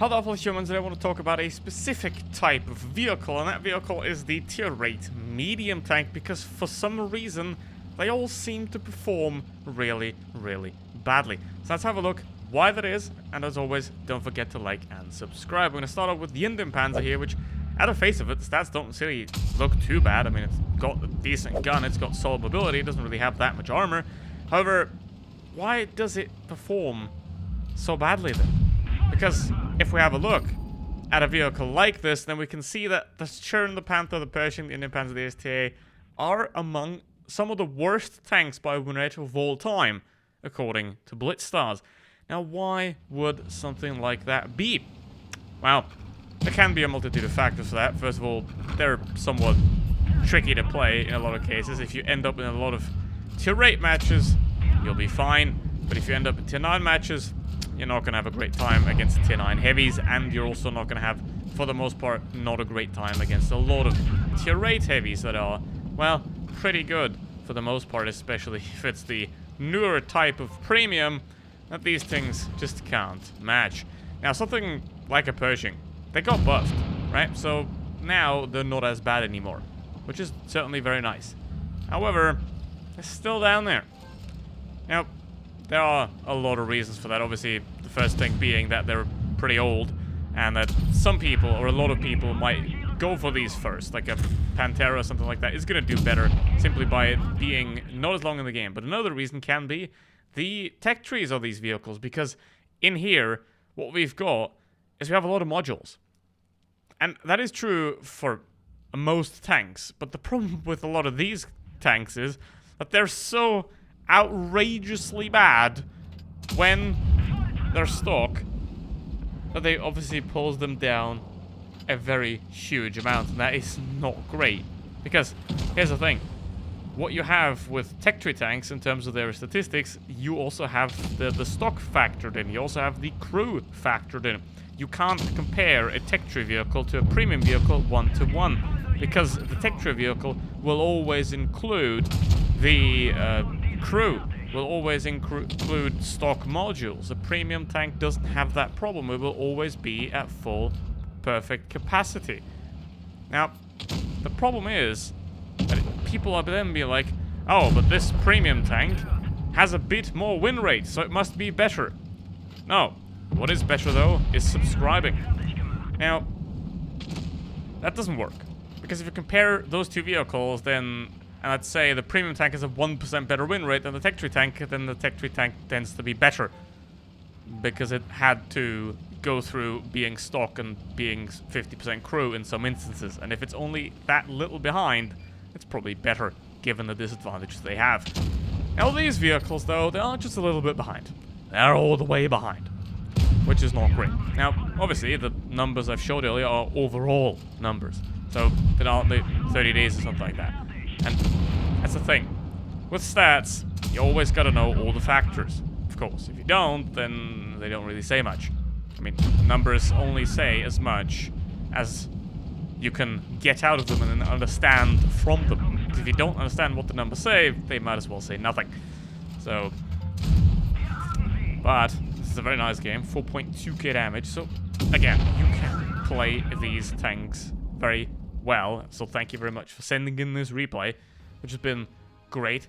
Hello humans, and I want to talk about a specific type of vehicle, and that vehicle is the tier 8 medium tank, because for some reason they all seem to perform really badly. So let's have a look why that is, and as always, don't forget to like and subscribe. We're going to start off with the Indian Panzer here, which at the face of it, the stats don't really look too bad. I mean, it's got a decent gun, it's got solid mobility, it doesn't really have that much armor. However, why does it perform so badly then? Because if we have a look at a vehicle like this, then we can see that the Churn, the Panther, the Pershing, the Indian Panzer, the STA are among some of the worst tanks by win rate of all time, according to Blitz stars. Now, why would something like that be? Well, there can be a multitude of factors for that. First of all, they're somewhat tricky to play in a lot of cases. If you end up in a lot of tier 8 matches, you'll be fine. But if you end up in tier 9 matches, you're not going to have a great time against tier 9 heavies, and you're also not going to have, for the most part, not a great time against a lot of tier 8 heavies that are, well, pretty good for the most part, especially if it's the newer type of premium that these things just can't match. Now, something like a Pershing, they got buffed, right? So now they're not as bad anymore, which is certainly very nice. However, they're still down there. Now, there are a lot of reasons for that. Obviously, the first thing being that they're pretty old, and that some people, or a lot of people, might go for these first. Like a Pantera or something like that is going to do better simply by it being not as long in the game. But another reason can be the tech trees of these vehicles, because in here, what we've got is we have a lot of modules. And that is true for most tanks, but the problem with a lot of these tanks is that they're so outrageously bad when they're stock that they obviously pulls them down a very huge amount, and that is not great. Because here's the thing, what you have with tech tree tanks in terms of their statistics, you also have the stock factored in, you also have the crew factored in. You can't compare a tech tree vehicle to a premium vehicle 1-to-1, because the tech tree vehicle will always include the crew, will always include stock modules. A premium tank doesn't have that problem. It will always be at full perfect capacity. Now, the problem is that people will then be like, oh, but this premium tank has a bit more win rate, so it must be better. No. What is better, though, is subscribing. Now, that doesn't work. Because if you compare those two vehicles, then, and let's say the premium tank has a 1% better win rate than the tech tree tank, then the tech tree tank tends to be better. Because it had to go through being stock and being 50% crew in some instances. And if it's only that little behind, it's probably better, given the disadvantages they have. Now, these vehicles, though, they are just a little bit behind. They're all the way behind, which is not great. Now, obviously, the numbers I've showed earlier are overall numbers. So, they're not the 30 days or something like that. And that's the thing. With stats, you always gotta know all the factors. Of course, if you don't, then they don't really say much. I mean, numbers only say as much as you can get out of them and then understand from them. Because if you don't understand what the numbers say, they might as well say nothing. So, but this is a very nice game, 4.2k damage. So, again, you can play these tanks very well. So thank you very much for sending in this replay, which has been great.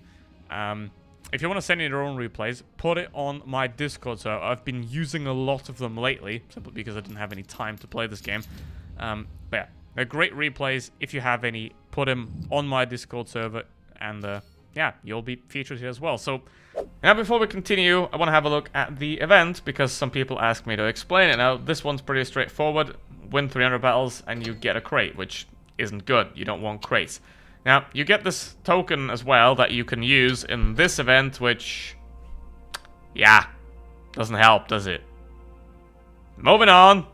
If you want to send in your own replays, put it on my Discord server. I've been using a lot of them lately, simply because I didn't have any time to play this game. But yeah, they're great replays. If you have any, put them on my Discord server, and yeah, you'll be featured here as well. So now, before we continue, I want to have a look at the event, because some people asked me to explain it. Now, this one's pretty straightforward. Win 300 battles and you get a crate, which isn't good. You don't want crates. Now, you get this token as well that you can use in this event, which, yeah, doesn't help, does it? Moving on.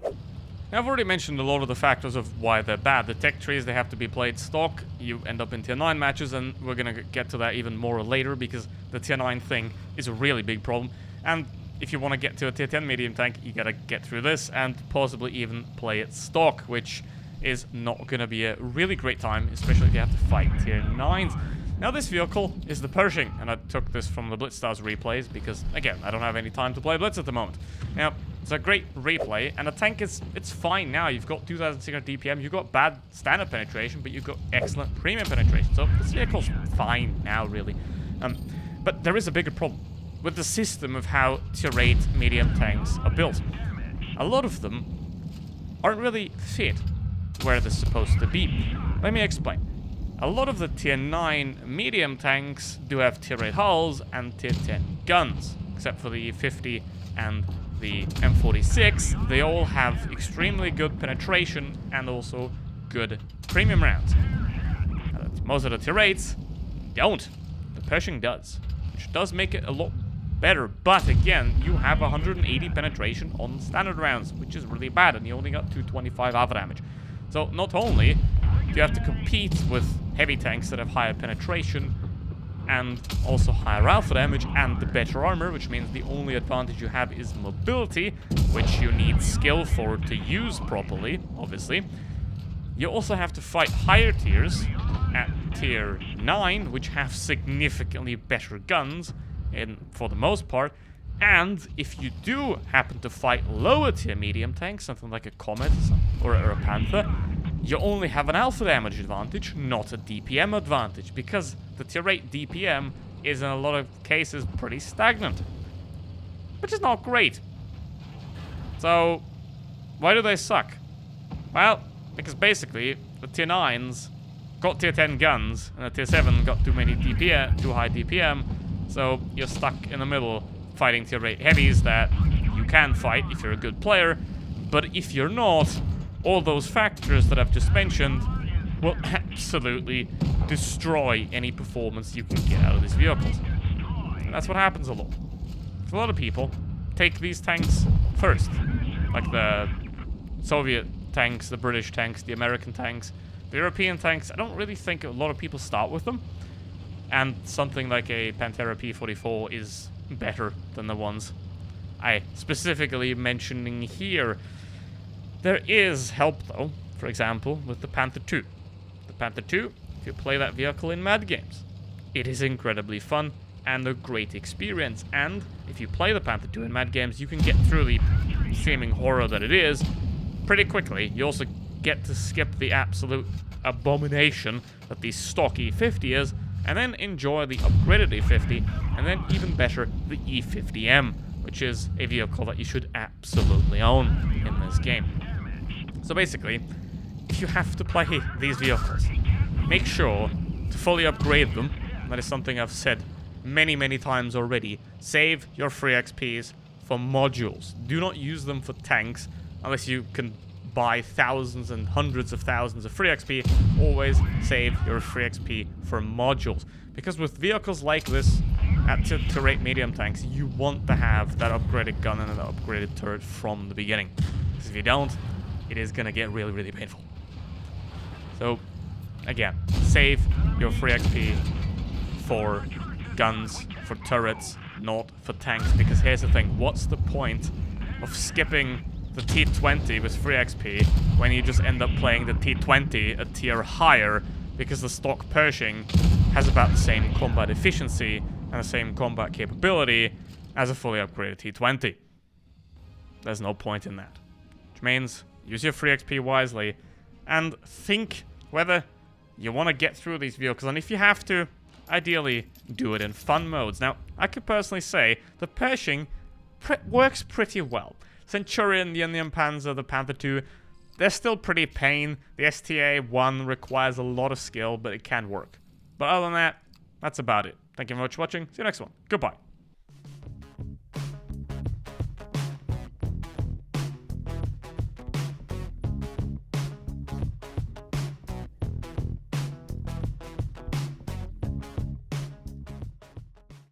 Now, I've already mentioned a lot of the factors of why they're bad. The tech trees, they have to be played stock. You end up in tier 9 matches, and we're going to get to that even more later, because the tier 9 thing is a really big problem. And if you want to get to a tier 10 medium tank, you got to get through this and possibly even play it stock, which is not going to be a really great time, especially if you have to fight tier 9s. Now, this vehicle is the Pershing, and I took this from the Blitz Stars replays because, again, I don't have any time to play Blitz at the moment. Now, It's a great replay, and the tank it's fine now. You've got 2,600 DPM, you've got bad standard penetration, but you've got excellent premium penetration. So this vehicle's fine now, really. But there is a bigger problem with the system of how tier 8 medium tanks are built. A lot of them aren't really fit where they're supposed to be. Let me explain. A lot of the tier 9 medium tanks do have tier 8 hulls and tier 10 guns, except for the 50 and the M46. They all have extremely good penetration and also good premium rounds. Most of the tier 8s don't. The Pershing does, which does make it a lot better, but again, you have 180 penetration on standard rounds, which is really bad, and you only got 225 alpha damage. So not only do you have to compete with heavy tanks that have higher penetration and also higher alpha damage and the better armor, which means the only advantage you have is mobility, which you need skill for to use properly, obviously. You also have to fight higher tiers at tier 9, which have significantly better guns for the most part. And if you do happen to fight lower tier medium tanks, something like a Comet or a Panther, you only have an alpha damage advantage, not a DPM advantage, because the tier 8 DPM is in a lot of cases pretty stagnant, which is not great. So, why do they suck? Well, because basically, the tier 9s got tier 10 guns, and the tier 7 got too high DPM, so you're stuck in the middle fighting tier 8 heavies that you can fight if you're a good player, but if you're not, all those factors that I've just mentioned will absolutely destroy any performance you can get out of these vehicles. And that's what happens a lot. A lot of people take these tanks first, like the Soviet tanks, the British tanks, the American tanks, the European tanks. I don't really think a lot of people start with them, and something like a Pantera P44 is better than the ones I specifically mentioning here. There is help, though, for example, with the Panther 2. The Panther 2, if you play that vehicle in mad games, it is incredibly fun and a great experience. And if you play the Panther 2 in mad games, you can get through the seeming horror that it is pretty quickly. You also get to skip the absolute abomination that the stock E50 is, and then enjoy the upgraded E50, and then even better, the E50M, which is a vehicle that you should absolutely own in this game. So basically, if you have to play these vehicles, make sure to fully upgrade them. That is something I've said many, many times already. Save your free XPs for modules. Do not use them for tanks unless you can buy thousands and hundreds of thousands of free XP. Always save your free XP for modules. Because with vehicles like this, at tier 8 medium tanks, you want to have that upgraded gun and that upgraded turret from the beginning. Because if you don't, it is going to get really, really painful. So, again, save your free XP for guns, for turrets, not for tanks. Because here's the thing, what's the point of skipping the T20 with free XP when you just end up playing the T20 a tier higher, because the stock Pershing has about the same combat efficiency and the same combat capability as a fully upgraded T20. There's no point in that. Which means, use your free XP wisely and think whether you want to get through these vehicles, and if you have to, ideally do it in fun modes. Now, I could personally say the Pershing works pretty well. Centurion, the Indian Panzer, the Panther 2, they're still pretty pain. The STA-1 requires a lot of skill, but it can work. But other than that, that's about it. Thank you very much for watching. See you next one. Goodbye.